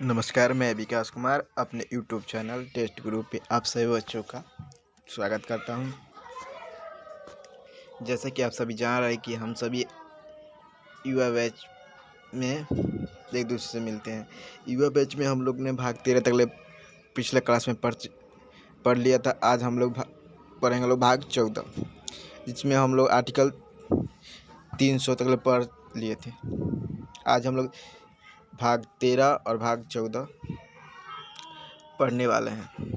नमस्कार, मैं विकास कुमार अपने यूट्यूब चैनल टेस्ट गुरु पे आप सभी बच्चों का स्वागत करता हूं। जैसा कि आप सभी जान रहे हैं कि हम सभी युवा बैच में एक दूसरे से मिलते हैं। युवा बैच में हम लोग ने भाग 13 तक पिछले क्लास में पढ़ लिया था। आज हम लोग पढ़ेंगे भाग 14, जिसमें हम लोग आर्टिकल 300 तक पढ़ लिए थे। आज हम लोग भाग 13 और भाग 14 पढ़ने वाले हैं।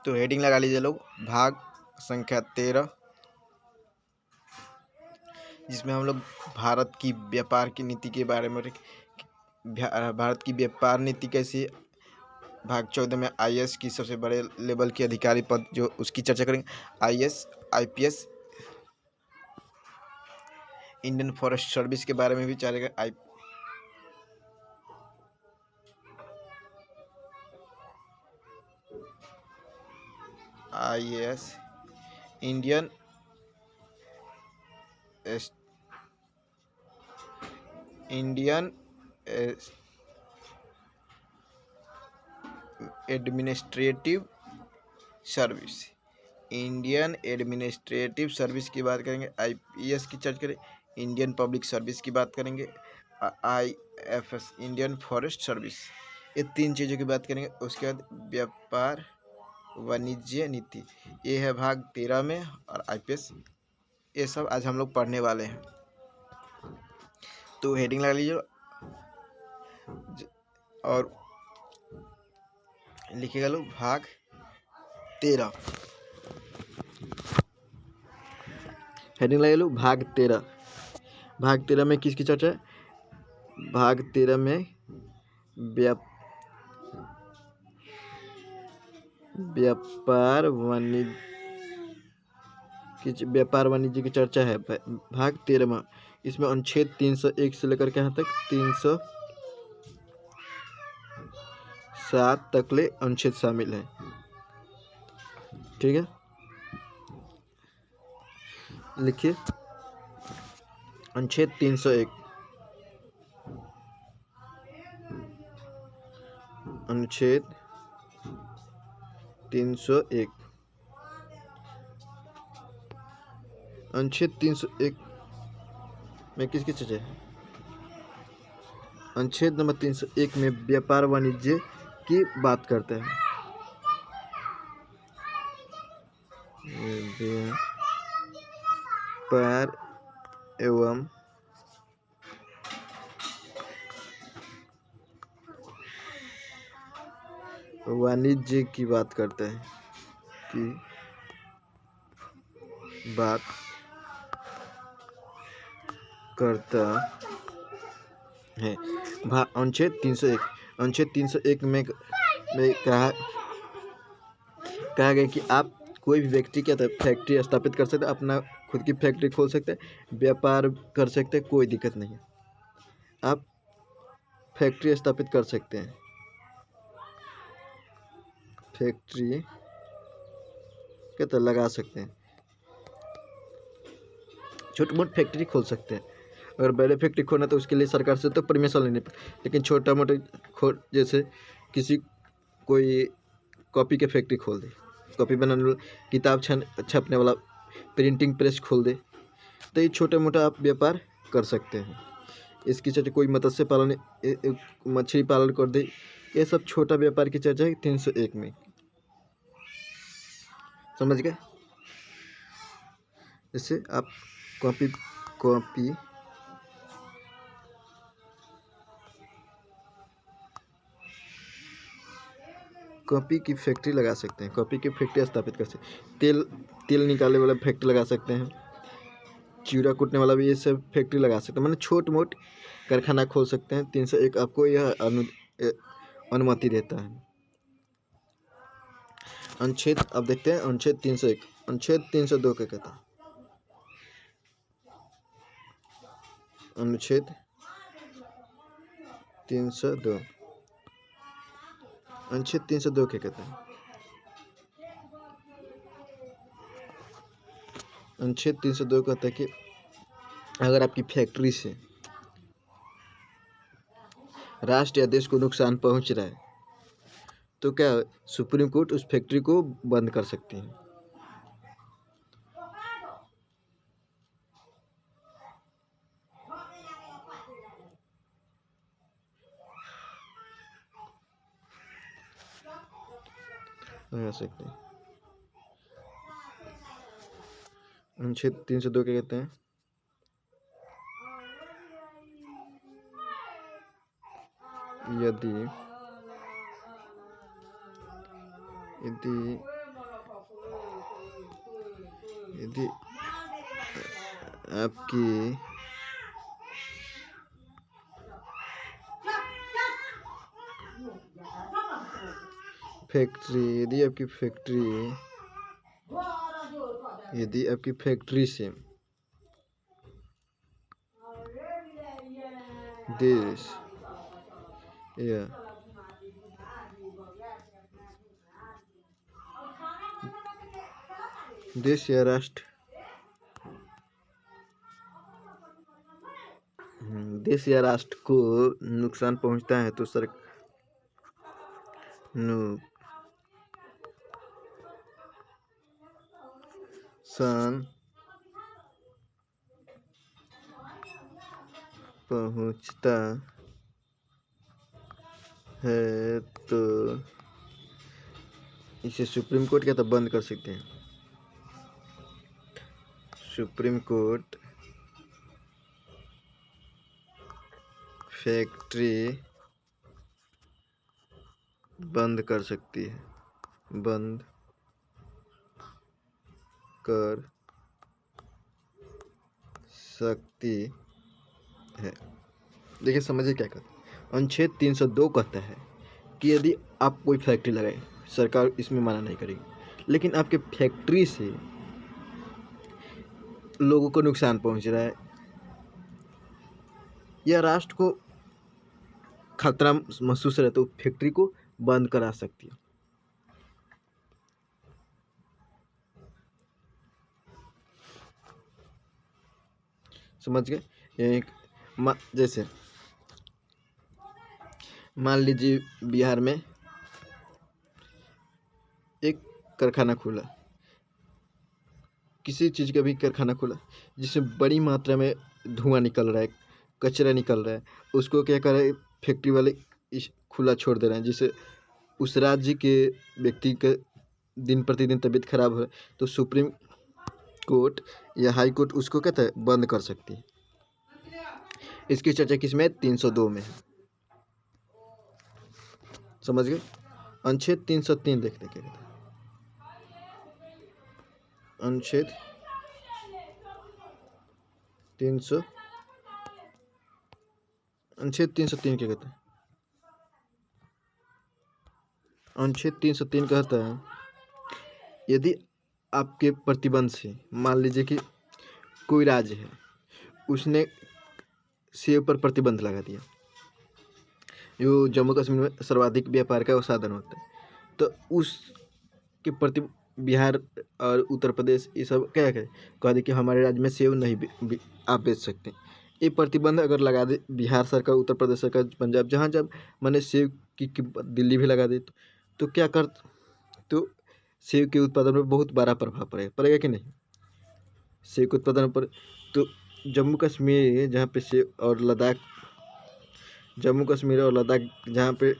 तो हेडिंग लगा लीजिए लोग, भाग संख्या 13, जिसमें हम लोग भारत की व्यापार की नीति के बारे में, भारत की व्यापार नीति कैसी। भाग 14 में आईएएस की सबसे बड़े लेवल की अधिकारी पद जो उसकी चर्चा करेंगे। IAS, IPS, Indian forest service के बारे में भी चलेगा। IAS, Indian administrative service, Indian administrative service की बात करेंगे। आईपीएस की चर्चा करें। इंडियन पब्लिक सर्विस की बात करेंगे। IFS, Indian forest service. ये तीन चीज़ों की बात करेंगे। उसके बाद व्यापार वाणिज्य नीति, ये है भाग 13 में। और आईपीएस, ये सब आज हम लोग पढ़ने वाले हैं। तो हेडिंग लगा लीजिए और लिखिएगा लोग भाग 13। हेडिंग लगा लो भाग 13। भाग 13 में किसकी चर्चा है? भाग 13 में व्यापार वाणिज्य की चर्चा है। भाग 13 में इसमें अनुच्छेद 301 से लेकर के यहाँ तक 307 तक ले अनुच्छेद शामिल है। ठीक है, लिखिए अनुच्छेद 301। अनुच्छेद 301। अनुच्छेद 301 में किसकी चर्चा है? अनुच्छेद नंबर 301 में व्यापार वाणिज्य की बात करते हैं। व्यापार एवं वाणिज्य की बात करते हैं अनुच्छेद 301 में कहा गया कि आप कोई भी व्यक्ति क्या फैक्ट्री स्थापित कर सकते हैं, अपना खुद की फैक्ट्री खोल सकते हैं, व्यापार कर सकते हैं, कोई दिक्कत नहीं है। आप फैक्ट्री स्थापित कर सकते हैं, फैक्ट्री क्या लगा सकते हैं, छोटी मोटी फैक्ट्री खोल सकते हैं। अगर बड़े फैक्ट्री खोलना तो उसके लिए सरकार से तो परमिशन लेनी पड़ती, लेकिन छोटा मोटा जैसे किसी कोई कॉपी के फैक्ट्री खोल दे, कॉपी बनाने वाला, किताब छपने वाला प्रिंटिंग प्रेस खोल दे, तो ये छोटा मोटा आप व्यापार कर सकते हैं। इसकी चर्चा कोई मत्स्य पालन, मछली पालन कर दे, ये सब छोटा व्यापार की चर्चा है 301 में। समझ गए? जैसे आप कॉपी की फैक्ट्री लगा सकते हैं, कॉपी की फैक्ट्री स्थापित कर सकते हैं, तेल निकालने वाला फैक्ट्री लगा सकते हैं, चिड़ा कूटने वाला भी ये सब फैक्ट्री लगा सकते हैं, मैंने छोट मोट कारखाना खोल सकते हैं। 301 आपको यह अनुमति देता है। अनुच्छेद अब देखते हैं अनुच्छेद 301। अनुच्छेद 302 क्या कहता है? अनुच्छेद 302, अनुच्छेद 302 क्या कहता है? अनुच्छेद 302 कहता है कि अगर आपकी फैक्ट्री से राष्ट्र या देश को नुकसान पहुंच रहा है, तो क्या सुप्रीम कोर्ट उस फैक्ट्री को बंद कर सकती है। लगा सकते हैं। अनुच्छेद 302 क्या कहते हैं? यदि यदि यदि आपकी फैक्ट्री यदि आपकी फैक्ट्री से देश या राष्ट्र को नुकसान पहुंचता है तो नुकसान पहुंचता है तो इसे सुप्रीम कोर्ट क्या तो बंद कर सकते हैं। सुप्रीम कोर्ट फैक्ट्री बंद कर सकती है, बंद कर सकती है। देखिए समझिए क्या कहता है। अनुच्छेद 302 कहता है कि यदि आप कोई फैक्ट्री लगाए, सरकार इसमें मना नहीं करेगी, लेकिन आपके फैक्ट्री से लोगों को नुकसान पहुंच रहा है या राष्ट्र को खतरा महसूस है तो फैक्ट्री को बंद करा सकती है। समझ गए? एक जैसे मान लीजिए बिहार में एक कारखाना खुला, किसी चीज़ का भी कारखाना खुला जिससे बड़ी मात्रा में धुआं निकल रहा है, कचरा निकल रहा है, उसको क्या कर रहे हैं फैक्ट्री वाले खुला छोड़ दे रहे हैं, जिससे उस राज्य के व्यक्ति का दिन प्रतिदिन तबीयत खराब है, तो सुप्रीम कोर्ट या हाई कोर्ट उसको कहता है बंद कर सकती है। इसकी चर्चा किसमें? 302 में। समझ गए? अनुच्छेद 303 देखते क्या कहता है। अनुच्छेद 303 क्या कहता है? अनुच्छेद 303 कहता है यदि आपके प्रतिबंध से, मान लीजिए कि कोई राज्य है उसने सेब पर प्रतिबंध लगा दिया, जो जम्मू कश्मीर में सर्वाधिक व्यापार का साधन होता है, तो उसके प्रति बिहार और उत्तर प्रदेश ये सब क्या है कह दे कि हमारे राज्य में सेब नहीं आप बेच सकते। ये प्रतिबंध अगर लगा दे बिहार सरकार, उत्तर प्रदेश सरकार, पंजाब, जहाँ जब मैंने सेब की दिल्ली भी लगा दे तो क्या कर, तो सेब के उत्पादन पर बहुत बड़ा प्रभाव पड़ेगा कि नहीं? सेब के उत्पादन पर तो जम्मू कश्मीर जहाँ पे सेब और लद्दाख, जम्मू कश्मीर और लद्दाख जहाँ पे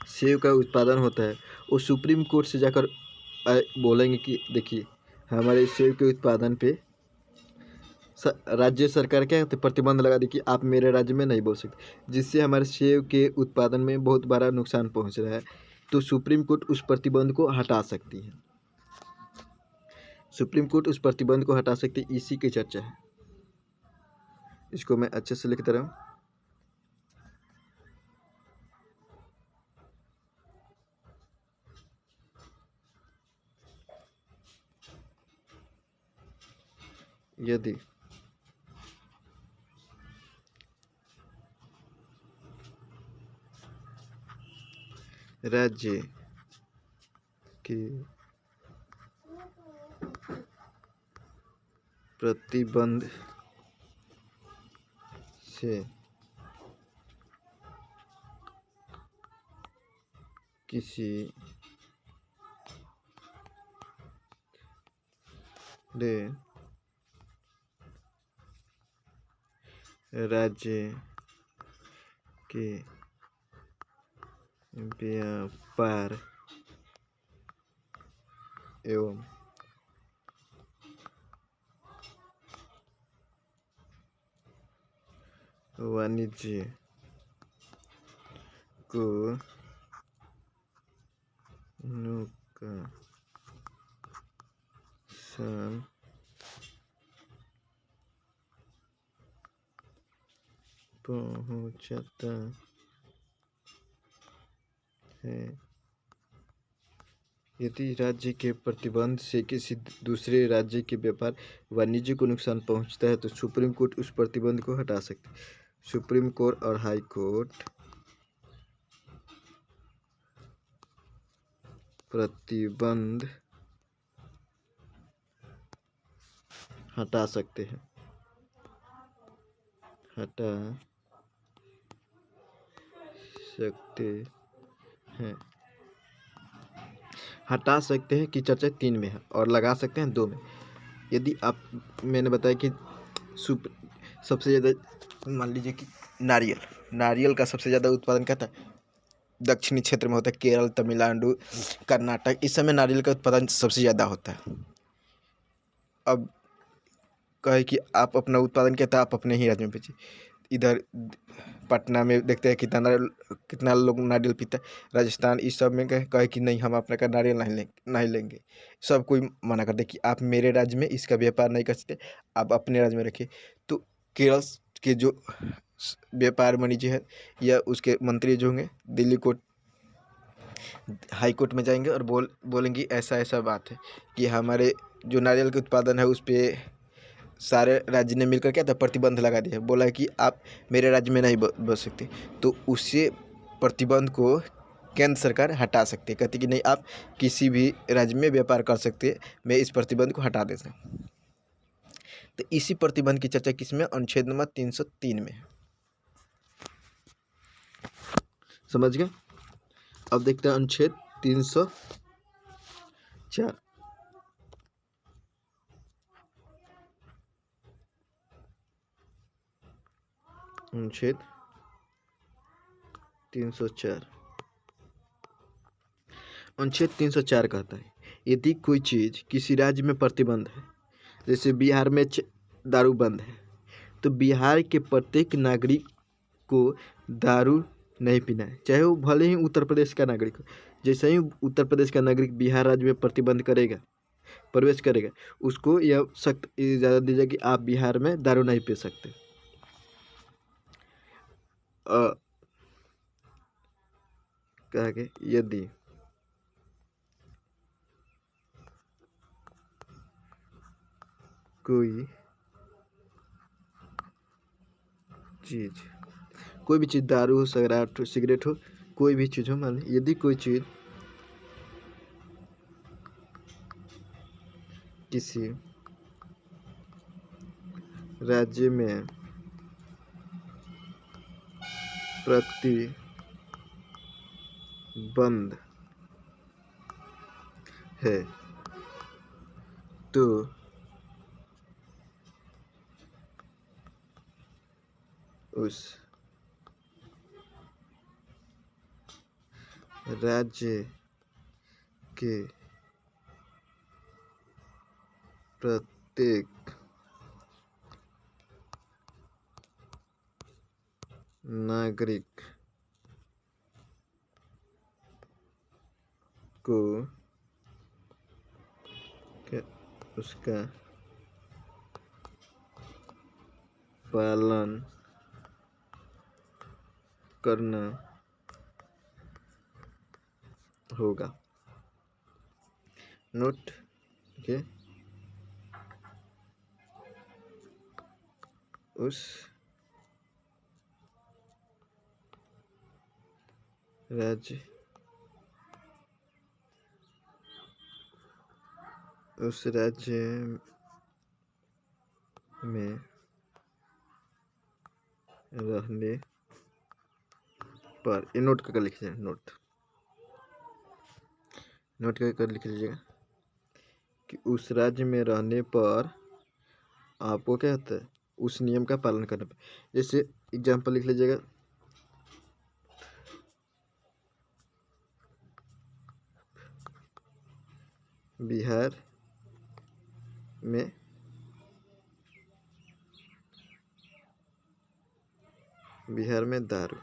सेब का उत्पादन होता है, वो सुप्रीम कोर्ट से जाकर बोलेंगे कि देखिए हमारे सेब के उत्पादन पे राज्य सरकार क्या कहते प्रतिबंध लगा दी कि आप मेरे राज्य में नहीं बोल सकते, जिससे हमारे सेब के उत्पादन में बहुत बड़ा नुकसान पहुंच रहा है, तो सुप्रीम कोर्ट उस प्रतिबंध को हटा सकती है। सुप्रीम कोर्ट उस प्रतिबंध को हटा सकती है, इसी की चर्चा है। इसको मैं अच्छे से लिखता रहूँ। यदि राज्य के प्रतिबंध से किसी राज्य के व्यापार एवं वाणिज्य को नुकसान पहुंचता है। यदि राज्य के प्रतिबंध से किसी दूसरे राज्य के व्यापार वाणिज्य को नुकसान पहुंचता है तो सुप्रीम कोर्ट उस प्रतिबंध को हटा सकती है। सुप्रीम कोर्ट और हाई कोर्ट प्रतिबंध हटा सकते हैं। हटा सकते हैं की चर्चा 3 में है और लगा सकते हैं 2 में। यदि आप मैंने बताया कि सबसे ज़्यादा मान लीजिए कि नारियल का सबसे ज़्यादा उत्पादन क्या था, दक्षिणी क्षेत्र में होता है, केरल, तमिलनाडु, कर्नाटक, इस समय नारियल का उत्पादन सबसे ज़्यादा होता है। अब कहे कि आप अपना उत्पादन क्या था, आप अपने ही राज्य में बेचिए। इधर पटना में देखते हैं कितना लोग नारियल पीता है। राजस्थान इस सब में कहे कि नहीं, हम अपने का नारियल नहीं लेंगे। सब कोई मना कर दे कि आप मेरे राज्य में इसका व्यापार नहीं कर सकते, आप अपने राज्य में रखिए। तो केरल के जो व्यापार वाणिज्य है या उसके मंत्री जो होंगे दिल्ली कोर्ट, हाई कोर्ट में जाएंगे और बोलेंगे ऐसा बात है कि हमारे जो नारियल के उत्पादन है उस पर सारे राज्य ने मिलकर क्या था, प्रतिबंध लगा दिया। बोला कि आप मेरे राज्य में नहीं बच सकते। तो उससे प्रतिबंध को केंद्र सरकार हटा सकती है, कहती कि नहीं, आप किसी भी राज्य में व्यापार कर सकते हैं, मैं इस प्रतिबंध को हटा देता हूँ। तो इसी प्रतिबंध की चर्चा किसमें, अनुच्छेद नंबर 303 में है। समझ गए। अब देखते हैं अनुच्छेद 304। अनुच्छेद 304 अनुच्छेद 304 कहता है, यदि कोई चीज़ किसी राज्य में प्रतिबंध है, जैसे बिहार में दारू बंद है, तो बिहार के प्रत्येक नागरिक को दारू नहीं पीना है, चाहे वो भले ही उत्तर प्रदेश का नागरिक हो। जैसे ही उत्तर प्रदेश का नागरिक बिहार राज्य में प्रवेश करेगा, उसको यह सख्त इजाज़त दी जाएगी कि आप बिहार में दारू नहीं पी सकते। कहा कि यदि कोई भी चीज़, दारू हो, शराब हो, सिगरेट हो, कोई भी चीज़ हो, मान ली यदि कोई चीज़ किसी राज्य में प्रतिबंध है तो उस राज्य के प्रत्येक नागरिक को उसका पालन करना होगा। नोट के उस राज्य में रहने पर, ये नोट करके लिखिए, नोट नोट कर लिख लीजिएगा कि उस राज्य में रहने पर आपको क्या होता है, उस नियम का पालन करना पड़ेगा। जैसे एग्जाम्पल लिख लीजिएगा, बिहार में दारू,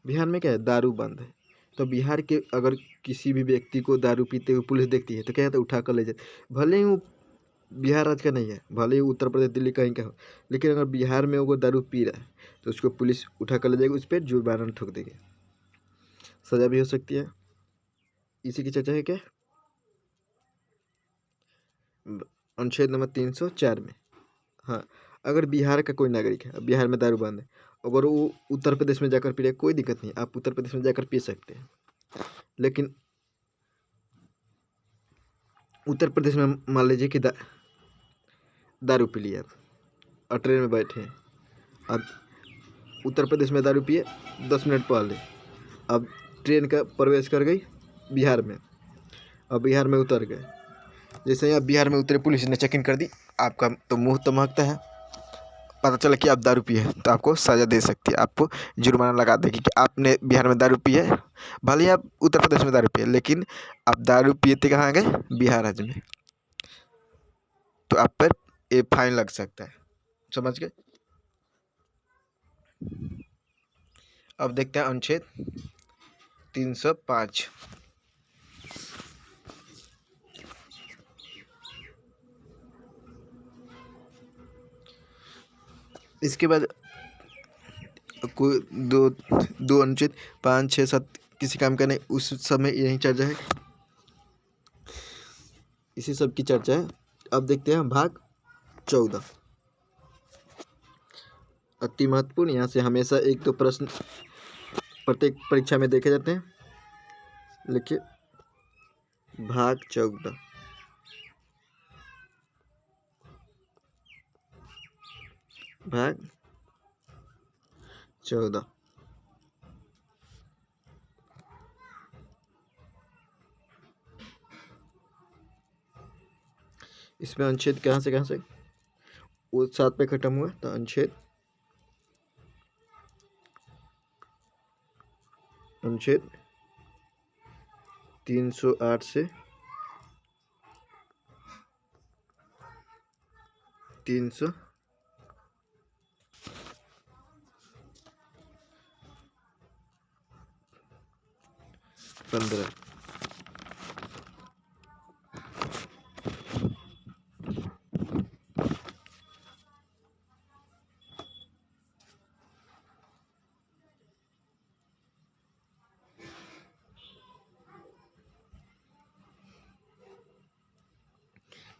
बिहार में क्या है, दारू बंद है। तो बिहार के अगर किसी भी व्यक्ति को दारू पीते हुए पुलिस देखती है तो क्या है, तो उठा कर ले जाए। भले ही वो बिहार राज्य का नहीं है, भले ही उत्तर प्रदेश दिल्ली कहीं का हो, लेकिन अगर बिहार में वो दारू पी रहा है तो उसको पुलिस उठा कर ले जाएगी, उस पर जुर्माना ठोक देगी, सज़ा भी हो सकती है। इसी की चर्चा है क्या, अनुच्छेद नंबर 304 में। हाँ, अगर बिहार का कोई नागरिक है, बिहार में दारू बंद है, अगर वो उत्तर प्रदेश में जाकर पी रहे, कोई दिक्कत नहीं, आप उत्तर प्रदेश में जाकर पी सकते हैं। लेकिन उत्तर प्रदेश में मान लीजिए कि दारू पी लिया और ट्रेन में बैठे हैं, अब उत्तर प्रदेश में दारू पिए 10 मिनट पहले, अब ट्रेन का प्रवेश कर गई बिहार में, अब बिहार में उतर गए। जैसे ही आप बिहार में उतरे, पुलिस ने चेकिंग कर दी, आपका तो मुंह तो महकता है, पता चला कि आप दारू पिए, तो आपको सज़ा दे सकती है, आपको जुर्माना लगा देगी कि आपने बिहार में दारू पी है। भले ही आप उत्तर प्रदेश में दारू पिए, लेकिन आप दारू पिए थे कहाँ गए, बिहार राज्य में, तो आप पर ये फाइन लग सकता है। समझ गए। अब देखते हैं अनुच्छेद 305। इसके बाद कोई दो अनुच्छेद 5, 6, 7 किसी काम का नहीं, उस समय यही चर्चा है, इसी सब की चर्चा है। अब देखते हैं भाग 14, अति महत्वपूर्ण। यहाँ से हमेशा 1-2 प्रश्न प्रत्येक परीक्षा में देखे जाते हैं। लिखिए, भाग 14, भाग 14। इसमें अनुच्छेद कहाँ से वो 7 पे खत्म हुआ, तो अनुच्छेद 308 से 315।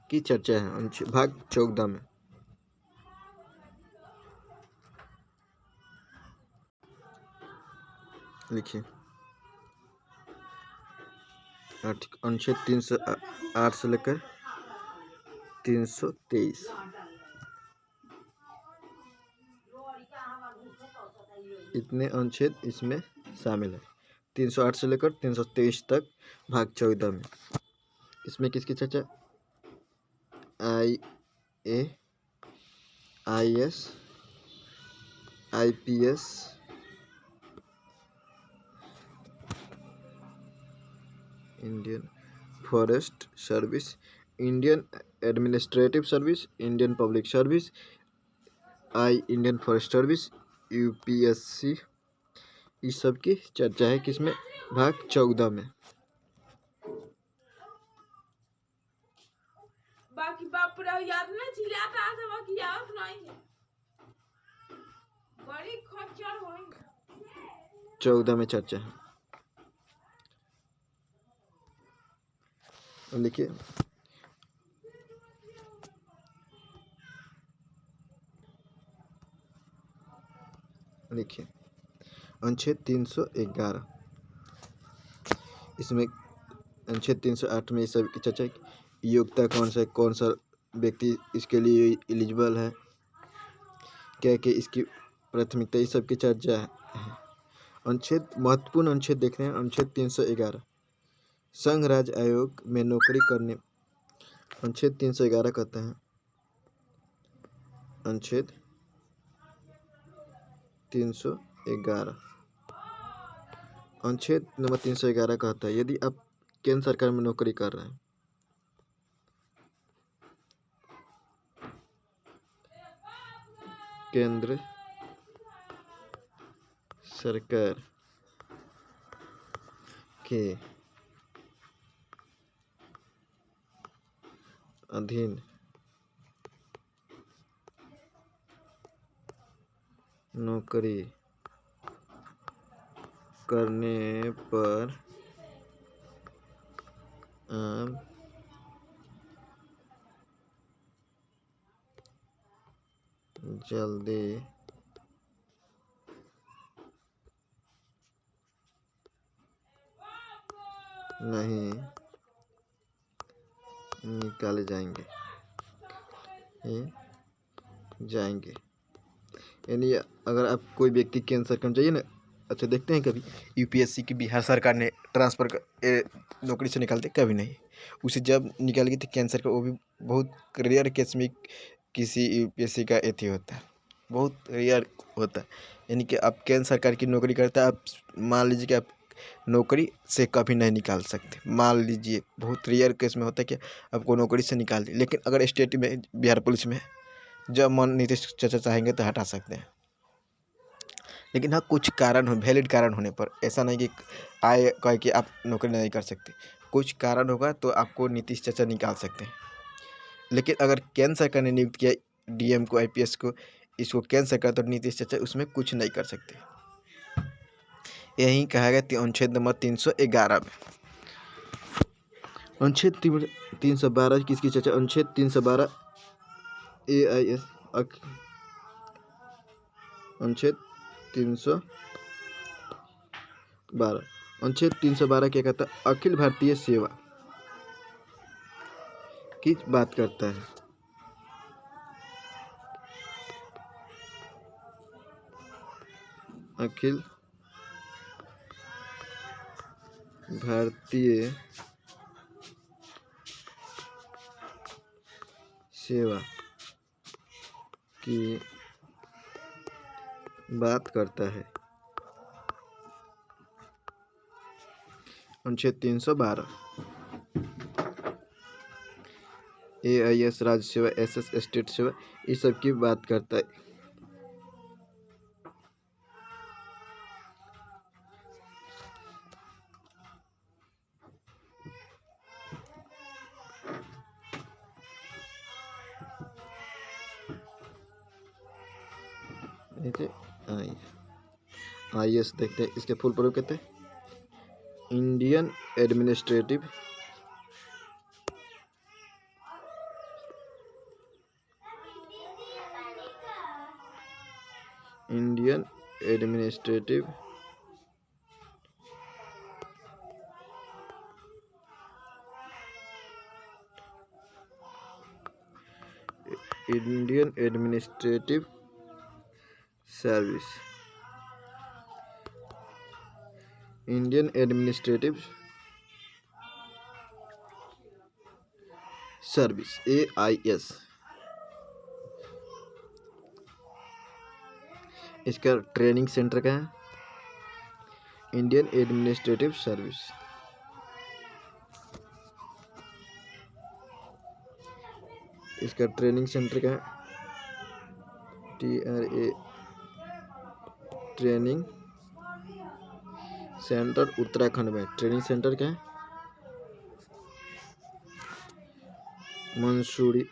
की चर्चा है भाग 14 में। लिखिए, अनुच्छेद 308 से लेकर 323, इतने अनुच्छेद इसमें शामिल है। 308 से लेकर 323 तक भाग 14 में। इसमें किसकी चर्चा, IAS, IPS, Indian forest service, Indian administrative service, Indian public service, Indian forest service, UPSC, इस सब की चर्चा है किसमें, भाग 14 में। बाकी याद नहीं चिल्लाता है, बाकी याद नहीं है, बड़ी खच्चर होंगे। 14 में चर्चा है, लिखिए, अनुच्छेद 311। इसमें अनुच्छेद 308 में इस सब की चर्चा है, योग्यता कौन सा व्यक्ति इसके लिए एलिजिबल है, क्या क्या इसकी प्राथमिकता, इस सब की चर्चा है। अनुच्छेद महत्वपूर्ण अनुच्छेद देख रहे हैं, अनुच्छेद 311 संघ राज्य आयोग में नौकरी करने अनुच्छेद 311 कहता है, अनुच्छेद 311 अनुच्छेद नंबर 311 कहता है, यदि आप केंद्र सरकार में नौकरी कर रहे हैं, केंद्र सरकार के अधीन नौकरी करने पर आप जल्दी नहीं निकाले जाएंगे। यानी अगर आप कोई व्यक्ति केंद्र सरकार में चाहिए ना, अच्छा देखते हैं कभी यूपीएससी की बिहार सरकार ने ट्रांसफ़र नौकरी से निकालते, कभी नहीं। उसे जब निकाल गई थी केंद्र सरकार, वो भी बहुत रेयर केस में किसी यूपीएससी का एथी होता है, बहुत रेयर होता है। यानी कि आप केंद्र सरकार की नौकरी करता है, आप मान लीजिए कि आप नौकरी से कभी नहीं निकाल सकते। मान लीजिए बहुत रेयर केस में होता है कि आपको नौकरी से निकाल दी, लेकिन अगर स्टेट में बिहार पुलिस में जब मन नीतीश चाचा चाहेंगे तो हटा सकते हैं। लेकिन हाँ, कुछ कारण हो, वैलिड कारण होने पर, ऐसा नहीं कि आए कहे कि आप नौकरी नहीं कर सकते, कुछ कारण होगा तो आपको नीतीश चाचा निकाल सकते हैं। लेकिन अगर केंद्र सरकार ने नियुक्त किया डीएम को, आईपीएस को, इसको केंद्र सरकार, तो नीतीश चाचा उसमें कुछ नहीं कर सकते। यही कहा गया अनुच्छेद नंबर 311 में। अनुच्छेद 312 किसकी चर्चा? अनुच्छेद 312 AIS, अनुच्छेद 312, अनुच्छेद 312 क्या कहता है? अखिल भारतीय सेवा की बात करता है। अखिल भारतीय सेवा की बात करता है। अनुच्छेद 312 AIS राज्य सेवा, SS स्टेट सेवा, इस सब की बात करता है। IAS देखते हैं, इसके फुल फॉर्म कहते हैं Indian administrative service, Indian administrative service AIS। इसका ट्रेनिंग सेंटर क्या है? Indian administrative service. इसका ट्रेनिंग सेंटर क्या है? TRA ट्रेनिंग सेंटर उत्तराखंड में। ट्रेनिंग सेंटर क्या है? मंसूरी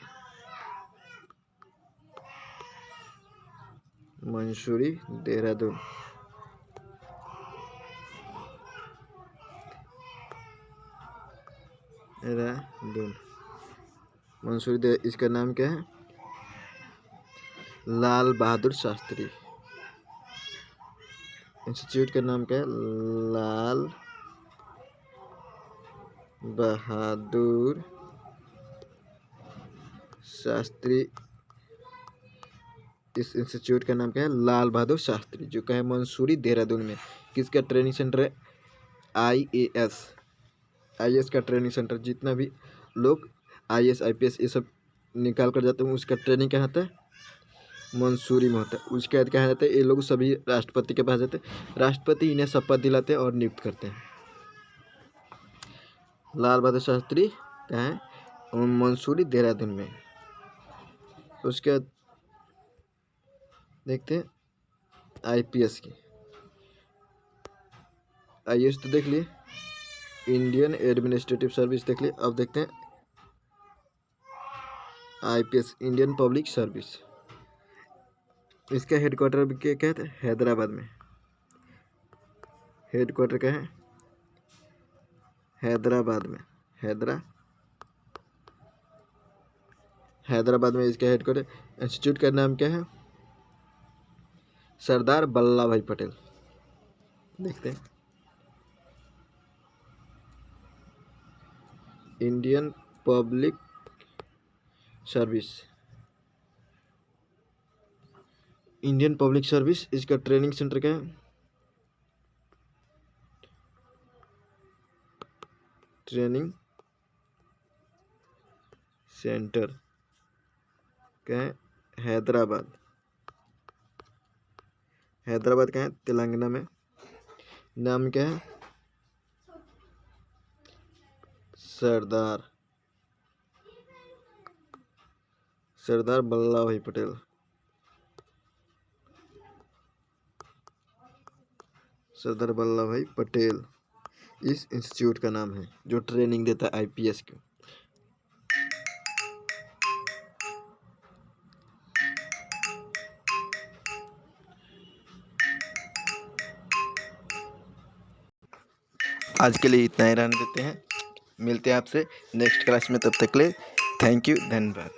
देहरादून। मंसूरी, इसका नाम क्या है? लाल बहादुर शास्त्री। इंस्टीट्यूट का नाम क्या है? लाल बहादुर शास्त्री। इस इंस्टीट्यूट का नाम क्या है? लाल बहादुर शास्त्री, जो क्या है मंसूरी देहरादून में। किसका ट्रेनिंग सेंटर है? IAS आईएएस का ट्रेनिंग सेंटर, जितना भी लोग आईएएस आईपीएस ये सब निकाल कर जाते हैं उसका ट्रेनिंग क्या होता है, मंसूरी में होता है। उसके बाद क्या रहता है, ये लोग सभी राष्ट्रपति के पास जाते हैं, राष्ट्रपति इन्हें शपथ दिलाते हैं और नियुक्त करते हैं। लाल बहादुर शास्त्री क्या है, मंसूरी देहरादून में। उसके बाद देखते हैं आईपीएस की। आईएएस तो देख लिए, इंडियन एडमिनिस्ट्रेटिव सर्विस देख लिए। अब देखते हैं आईपीएस, इंडियन पब्लिक सर्विस। इसका हेडक्वार्टर भी क्या कहते हैं, हैदराबाद में। हेडक्वार्टर क्या है, हैदराबाद में। हैदराबाद में इसका हेडक्वार्टर। इंस्टीट्यूट का नाम क्या है, सरदार वल्लभ भाई पटेल। देखते हैं Indian public service, Indian public service. इसका ट्रेनिंग सेंटर क्या है, ट्रेनिंग सेंटर क्या है, हैदराबाद। हैदराबाद का है तेलंगाना में। नाम क्या है, सरदार वल्लभ भाई पटेल। सरदार वल्लभ भाई पटेल इस इंस्टीट्यूट का नाम है जो ट्रेनिंग देता है आईपीएस को। आज के लिए इतना ही रहने देते हैं, मिलते हैं आपसे नेक्स्ट क्लास में। तब तक के लिए थैंक यू, धन्यवाद।